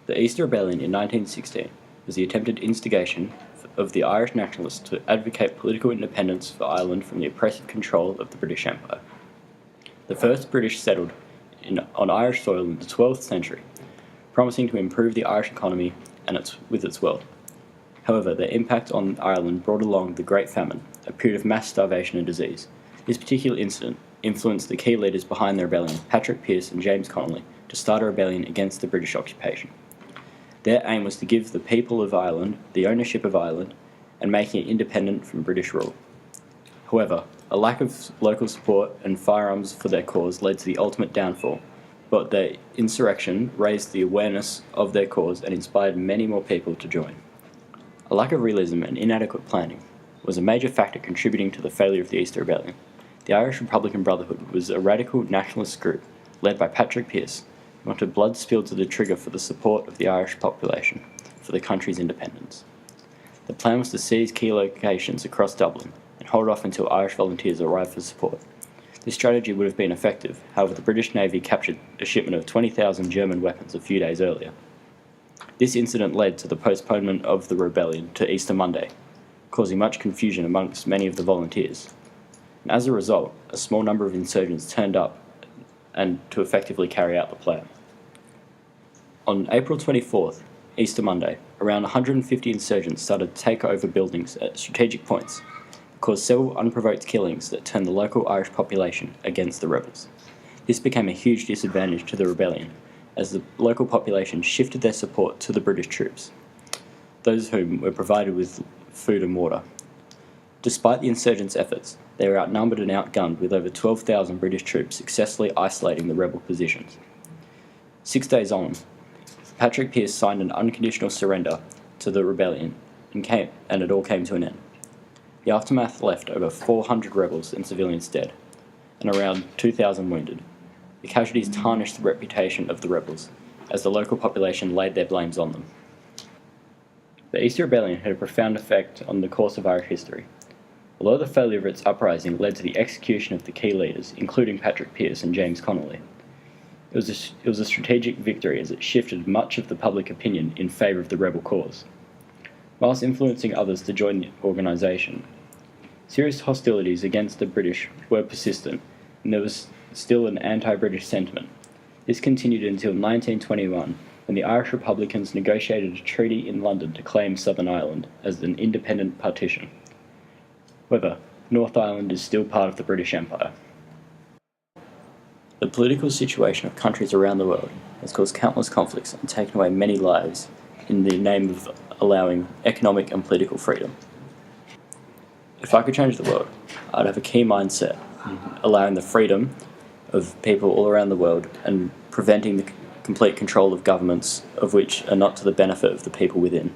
The Easter Rebellion in 1916 was the attempted instigation of the Irish nationalists to advocate political independence for Ireland from the oppressive control of the British Empire. The first British settled on Irish soil in the 12th century, promising to improve the Irish economy with its wealth. However, their impact on Ireland brought along the Great Famine, a period of mass starvation and disease. This particular incident influenced the key leaders behind the rebellion, Patrick Pearse and James Connolly, to start a rebellion against the British occupation. Their aim was to give the people of Ireland the ownership of Ireland and making it independent from British rule. However, a lack of local support and firearms for their cause led to the ultimate downfall, but their insurrection raised the awareness of their cause and inspired many more people to join. A lack of realism and inadequate planning was a major factor contributing to the failure of the Easter Rebellion. The Irish Republican Brotherhood was a radical nationalist group led by Patrick Pearse, who wanted blood spilled to the trigger for the support of the Irish population for the country's independence. The plan was to seize key locations across Dublin and hold off until Irish volunteers arrived for support. This strategy would have been effective, however the British Navy captured a shipment of 20,000 German weapons a few days earlier. This incident led to the postponement of the rebellion to Easter Monday, causing much confusion amongst many of the volunteers. And as a result, a small number of insurgents turned up and to effectively carry out the plan. On April 24th, Easter Monday, around 150 insurgents started to take over buildings at strategic points, caused several unprovoked killings that turned the local Irish population against the rebels. This became a huge disadvantage to the rebellion, as the local population shifted their support to the British troops, those whom were provided with food and water. Despite the insurgents' efforts, they were outnumbered and outgunned, with over 12,000 British troops successfully isolating the rebel positions. 6 days on, Patrick Pearse signed an unconditional surrender to the rebellion, and it all came to an end. The aftermath left over 400 rebels and civilians dead, and around 2,000 wounded. The casualties tarnished the reputation of the rebels, as the local population laid their blames on them. The Easter Rebellion had a profound effect on the course of Irish history. Although the failure of its uprising led to the execution of the key leaders, including Patrick Pearse and James Connolly, it was a strategic victory as it shifted much of the public opinion in favour of the rebel cause, whilst influencing others to join the organisation. Serious hostilities against the British were persistent, and there was still an anti-British sentiment. This continued until 1921, when the Irish Republicans negotiated a treaty in London to claim Southern Ireland as an independent partition. However, North Ireland is still part of the British Empire. The political situation of countries around the world has caused countless conflicts and taken away many lives in the name of allowing economic and political freedom. If I could change the world, I'd have a key mindset, allowing the freedom of people all around the world and preventing the complete control of governments of which are not to the benefit of the people within.